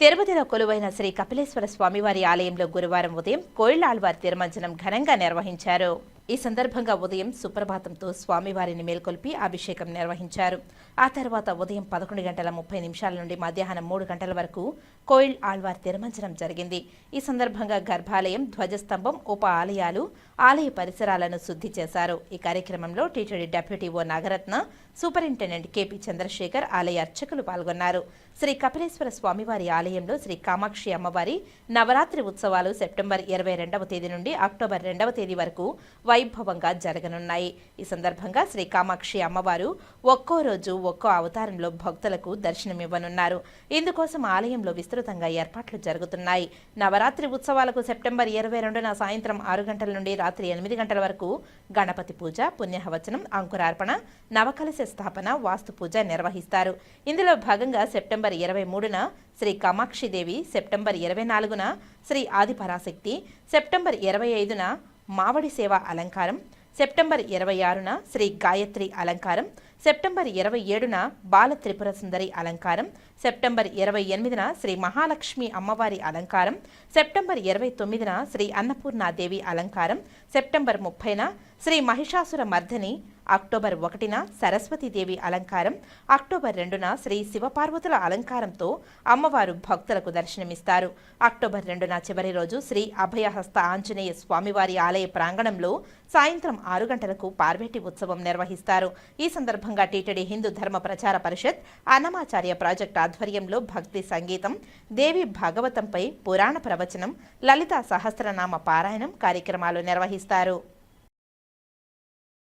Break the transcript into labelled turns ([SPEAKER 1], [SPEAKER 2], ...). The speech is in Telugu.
[SPEAKER 1] తిరుపతిలో కొలువైన శ్రీ కపిలేశ్వర స్వామివారి ఆలయంలో గురువారం ఉదయం కోయిళ్ల తిరుమంజనం ఘనంగా నిర్వహించారు. ఈ సందర్భంగా ఉదయం సుప్రభాతంతో స్వామివారిని మేల్కొల్పి అభిషేకం నిర్వహించారు. ఆ తర్వాత ఉదయం 11:30 నుండి మధ్యాహ్నం 3 గంటల వరకు కోయిల్ ఆళ్వార్ తిరుమంజనం జరిగింది. ఈ సందర్భంగా గర్భాలయం, ధ్వజస్తంభం, ఉప ఆలయాలు, ఆలయ పరిసరాలను శుద్ధి చేశారు. ఈ కార్యక్రమంలో టీటీడీ డెప్యూటీ ఓ నాగరత్న, సూపరింటెండెంట్ కెపి చంద్రశేఖర్, ఆలయ అర్చకులు పాల్గొన్నారు. శ్రీ కపిలేశ్వర స్వామివారి ఆలయంలో శ్రీ కామాక్షి అమ్మవారి నవరాత్రి ఉత్సవాలు సెప్టెంబర్ 22వ తేదీ నుండి అక్టోబర్ 2వ తేదీ వరకు వైభవంగా జరగనున్నాయి. ఈ సందర్భంగా శ్రీ కామాక్షి అమ్మవారు ఒక్కో రోజు ఒక్కో అవతారంలో భక్తులకు దర్శనమివ్వనున్నారు. ఇందుకోసం ఆలయంలో విస్తృతంగా ఏర్పాట్లు జరుగుతున్నాయి. నవరాత్రి ఉత్సవాలకు సెప్టెంబర్ 22న సాయంత్రం 6 గంటల నుండి రాత్రి 8 గంటల వరకు గణపతి పూజ, పుణ్యహవచనం, అంకురార్పణ, నవకలశ స్థాపన, వాస్తు పూజ నిర్వహిస్తారు. ఇందులో భాగంగా సెప్టెంబర్ 23న శ్రీ కామాక్షిదేవి, సెప్టెంబర్ 24న శ్రీ ఆదిపరాశక్తి, సెప్టెంబర్ 25న మావడి సేవ అలంకారం, సెప్టెంబర్ 26న శ్రీ గాయత్రి అలంకారం, సెప్టెంబర్ 27న బాల త్రిపుర సుందరి అలంకారం, సెప్టెంబర్ 28న శ్రీ మహాలక్ష్మి అమ్మవారి అలంకారం, సెప్టెంబర్ 29న శ్రీ అన్నపూర్ణాదేవి అలంకారం, సెప్టెంబర్ 30న శ్రీ మహిషాసుర మర్దని, అక్టోబర్ 1న సరస్వతీదేవి అలంకారం, అక్టోబర్ 2న శ్రీ శివపార్వతుల అలంకారంతో అమ్మవారు భక్తులకు దర్శనమిస్తారు. అక్టోబర్ 2న చివరి రోజు శ్రీ అభయహస్త ఆంజనేయ స్వామివారి ఆలయ ప్రాంగణంలో సాయంత్రం 6 గంటలకు పార్వేటి ఉత్సవం నిర్వహిస్తారు. ఈ సందర్భంగా టీటీడీ హిందూ ధర్మ ప్రచార పరిషత్, అన్నమాచార్య ప్రాజెక్టు ఆధ్వర్యంలో భక్తి సంగీతం, దేవి భాగవతంపై పురాణ ప్రవచనం, లలితా సహస్రనామ పారాయణం కార్యక్రమాలు నిర్వహిస్తారు.